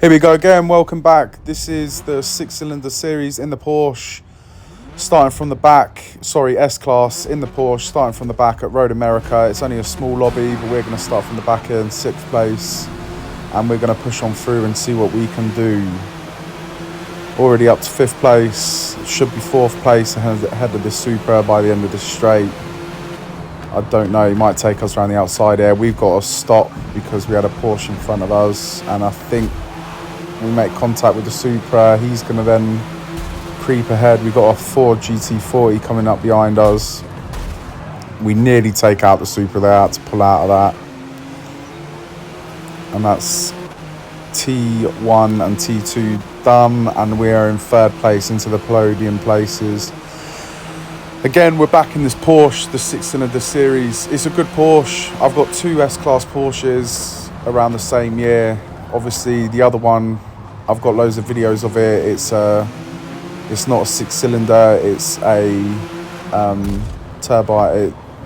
Here we go again, welcome back. This is the 6-cylinder series in the Porsche, starting from the back, S-Class in the Porsche, starting from the back at Road America. It's only a small lobby, but we're going to start from the back here in 6th place, and we're going to push on through and see what we can do. Already up to 5th place, should be 4th place ahead of the Supra by the end of this straight. I don't know, he might take us around the outside here. We've got to stop because we had a Porsche in front of us, and I think we make contact with the Supra. He's going to then creep ahead. We've got a Ford GT40 coming up behind us. We nearly take out the Supra there, had to pull out of that. And that's T1 and T2 done, and we are in 3rd place into the podium places. Again, we're back in this Porsche, the 6-cylinder series. It's a good Porsche. I've got 2 S-Class Porsches around the same year. Obviously, the other one, I've got loads of videos of it. It's not a 6-cylinder. It's a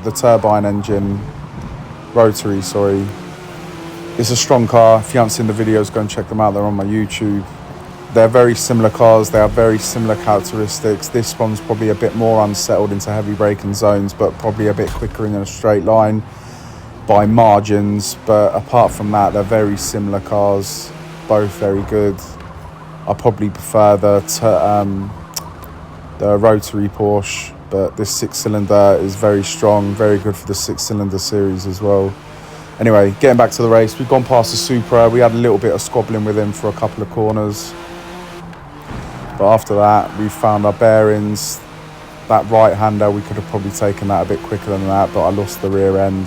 the turbine engine, rotary. Sorry. It's a strong car. If you haven't seen the videos, go and check them out. They're on my YouTube. They're very similar cars. They have very similar characteristics. This one's probably a bit more unsettled into heavy braking zones, but probably a bit quicker in a straight line by margins. But apart from that, they're very similar cars, both very good. I probably prefer the rotary Porsche, but this 6-cylinder is very strong, very good for the 6-cylinder series as well. Anyway, getting back to the race, we've gone past the Supra. We had a little bit of squabbling with him for a couple of corners. But after that, we found our bearings. That right-hander, we could have probably taken that a bit quicker than that, but I lost the rear end,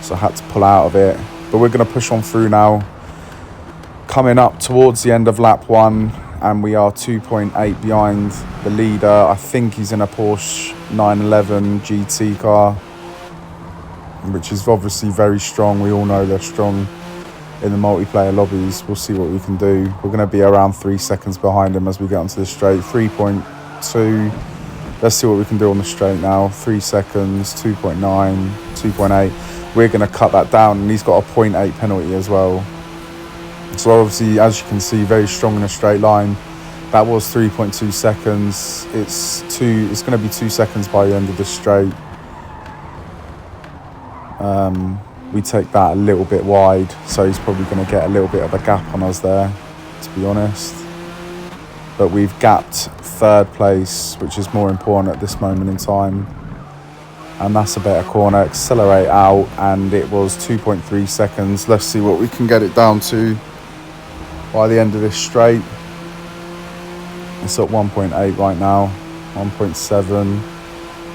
so I had to pull out of it. But we're going to push on through now. Coming up towards the end of lap 1, and we are 2.8 behind the leader. I think he's in a Porsche 911 GT car, which is obviously very strong. We all know they're strong in the multiplayer lobbies. We'll see what we can do. We're going to be around 3 seconds behind him as we get onto the straight. 3.2. Let's see what we can do on the straight now. 3 seconds, 2.9, 2.8. We're going to cut that down, and he's got a 0.8 penalty as well. So obviously, as you can see, very strong in a straight line. That was 3.2 seconds. It's going to be 2 seconds by the end of the straight. We take that a little bit wide, so he's probably going to get a little bit of a gap on us there, to be honest. But we've gapped 3rd place, which is more important at this moment in time. And that's a better corner. Accelerate out, and it was 2.3 seconds. Let's see what we can get it down to by the end of this straight. It's at 1.8 right now, 1.7.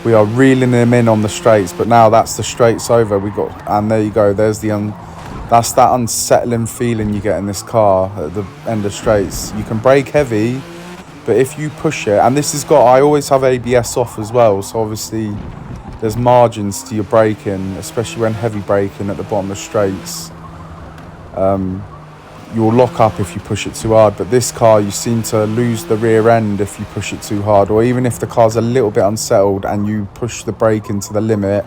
We are reeling him in on the straights, but now that's the straights over. And there you go. There's that's that unsettling feeling you get in this car at the end of straights. You can brake heavy, but if you push it, and I always have ABS off as well, so obviously there's margins to your braking, especially when heavy braking at the bottom of straights. You'll lock up if you push it too hard, but this car, you seem to lose the rear end if you push it too hard, or even if the car's a little bit unsettled and you push the brake into the limit,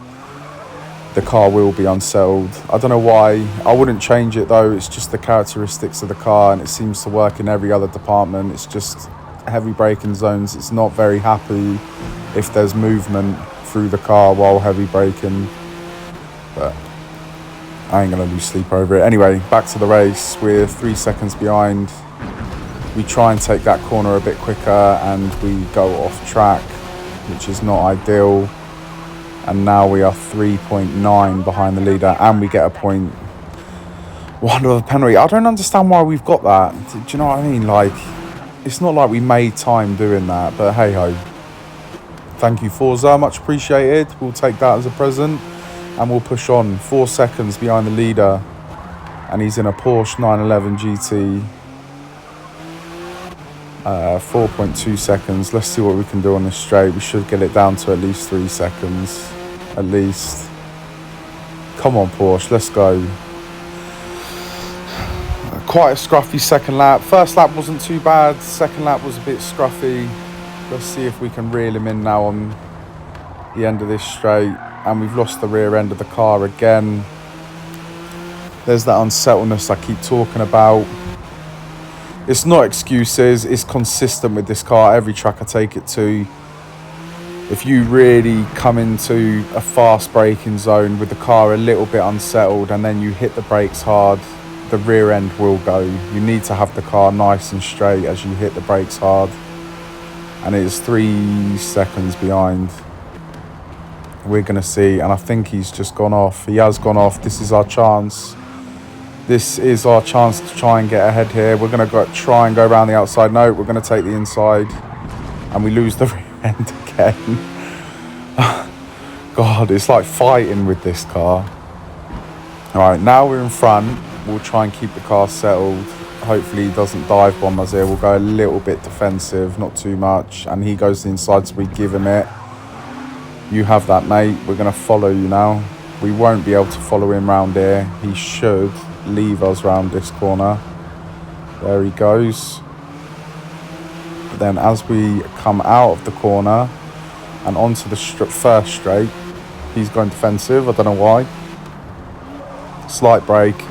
the car will be unsettled. I don't know why. I wouldn't change it though. It's just the characteristics of the car, and it seems to work in every other department. It's just heavy braking zones. It's not very happy if there's movement through the car while heavy braking, but I ain't going to lose sleep over it. Anyway, back to the race. We're 3 seconds behind. We try and take that corner a bit quicker, and we go off track, which is not ideal. And now we are 3.9 behind the leader, and we get a 0.1 of a penalty. I don't understand why we've got that. Do you know what I mean? Like, it's not like we made time doing that, but hey-ho. Thank you, Forza. Much appreciated. We'll take that as a present. And we'll push on. 4 seconds behind the leader, and he's in a Porsche 911 GT. 4.2 seconds. Let's see what we can do on this straight. We should get it down to at least 3 seconds. At least. Come on, Porsche. Let's go. Quite a scruffy second lap. First lap wasn't too bad. Second lap was a bit scruffy. Let's see if we can reel him in now on the end of this straight. And we've lost the rear end of the car again. There's that unsettledness I keep talking about. It's not excuses, it's consistent with this car. Every track I take it to, if you really come into a fast braking zone with the car a little bit unsettled and then you hit the brakes hard, the rear end will go. You need to have the car nice and straight as you hit the brakes hard. And it is 3 seconds behind. We're going to see, and I think he's just gone off. He has gone off. This is our chance. This is our chance to try and get ahead here. We're going to try and go around the outside. No, we're going to take the inside. And we lose the rear end again. God, it's like fighting with this car. Alright, now we're in front. We'll try and keep the car settled. Hopefully he doesn't dive bomb us here. We'll go a little bit defensive, not too much. And he goes to the inside, so we give him it. You have that, mate. We're going to follow you now. We won't be able to follow him round here. He should leave us round this corner. There he goes. But then as we come out of the corner and onto the first straight, he's going defensive. I don't know why. Slight brake.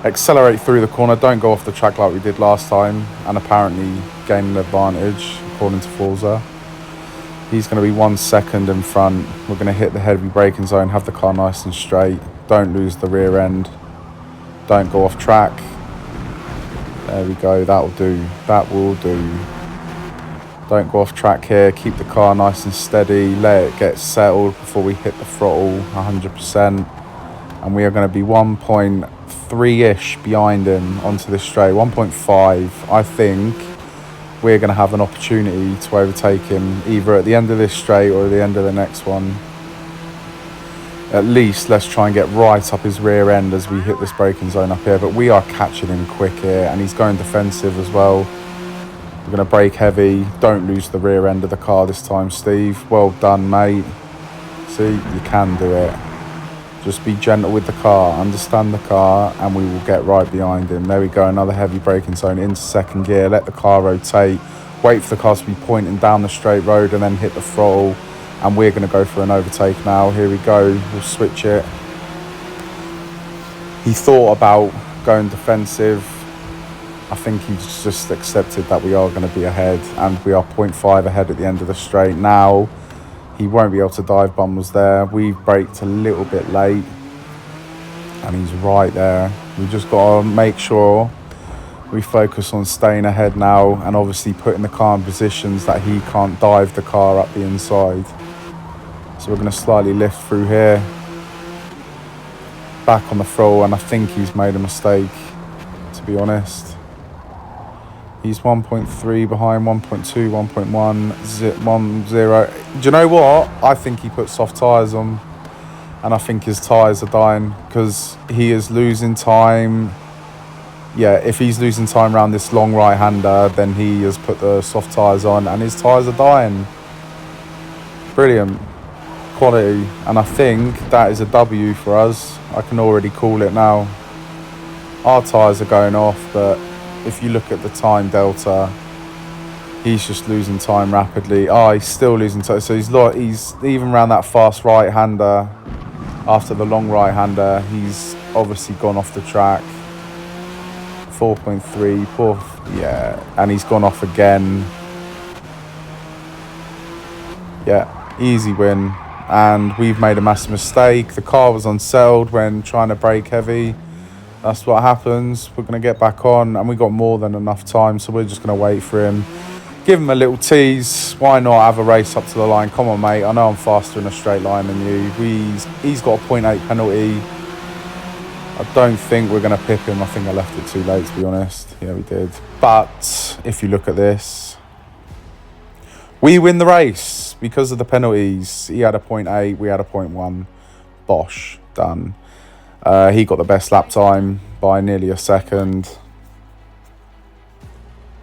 Accelerate through the corner. Don't go off the track like we did last time. And apparently gain an advantage, according to Forza. He's going to be 1 second in front. We're going to hit the heavy braking zone, have the car nice and straight. Don't lose the rear end. Don't go off track. There we go. That will do. That will do. Don't go off track here. Keep the car nice and steady. Let it get settled before we hit the throttle 100%. And we are going to be 1.3-ish behind him onto this straight. 1.5, I think. We're going to have an opportunity to overtake him either at the end of this straight or at the end of the next one. At least let's try and get right up his rear end as we hit this braking zone up here. But we are catching him quick here, and he's going defensive as well. We're going to brake heavy. Don't lose the rear end of the car this time, Steve. Well done, mate. See, you can do it. Just be gentle with the car, understand the car, and we will get right behind him. There we go, another heavy braking zone into second gear. Let the car rotate. Wait for the car to be pointing down the straight road and then hit the throttle. And we're going to go for an overtake now. Here we go. We'll switch it. He thought about going defensive. I think he's just accepted that we are going to be ahead. And we are 0.5 ahead at the end of the straight. Now, he won't be able to dive bomb us there. We've braked a little bit late. And he's right there. We've just got to make sure we focus on staying ahead now. And obviously putting the car in positions that he can't dive the car up the inside. So we're going to slightly lift through here. Back on the throttle. And I think he's made a mistake, to be honest. He's 1.3 behind, 1.2, 1.1, 1.0. Do you know what? I think he put soft tyres on. And I think his tyres are dying because he is losing time. Yeah, if he's losing time around this long right-hander, then he has put the soft tyres on and his tyres are dying. Brilliant. Quality. And I think that is a W for us. I can already call it now. Our tyres are going off, but if you look at the time delta, he's just losing time rapidly. Oh, he's still losing time. So he's even around that fast right-hander. After the long right-hander, he's obviously gone off the track. 4.3, yeah, and he's gone off again. Yeah, easy win. And we've made a massive mistake. The car was unsettled when trying to brake heavy. That's what happens. We're going to get back on, and we got more than enough time, so we're just going to wait for him. Give him a little tease. Why not have a race up to the line? Come on, mate. I know I'm faster in a straight line than you. He's got a 0.8 penalty. I don't think we're going to pip him. I think I left it too late, to be honest. Yeah, we did. But if you look at this, we win the race because of the penalties. He had a 0.8. We had a 0.1. Bosh. Done. He got the best lap time by nearly a second.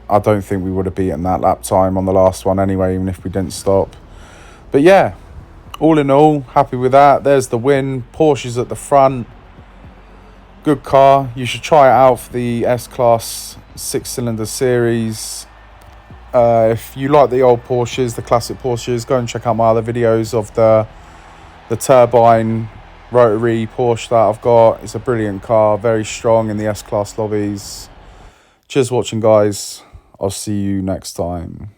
I don't think we would have beaten that lap time on the last one anyway, even if we didn't stop. But yeah, all in all, happy with that. There's the win. Porsche's at the front. Good car. You should try it out for the S-Class 6-cylinder series. If you like the old Porsches, the classic Porsches, go and check out my other videos of the turbine rotary Porsche that I've got. It's a brilliant car, very strong in the S-Class lobbies. Cheers for watching, guys. I'll see you next time.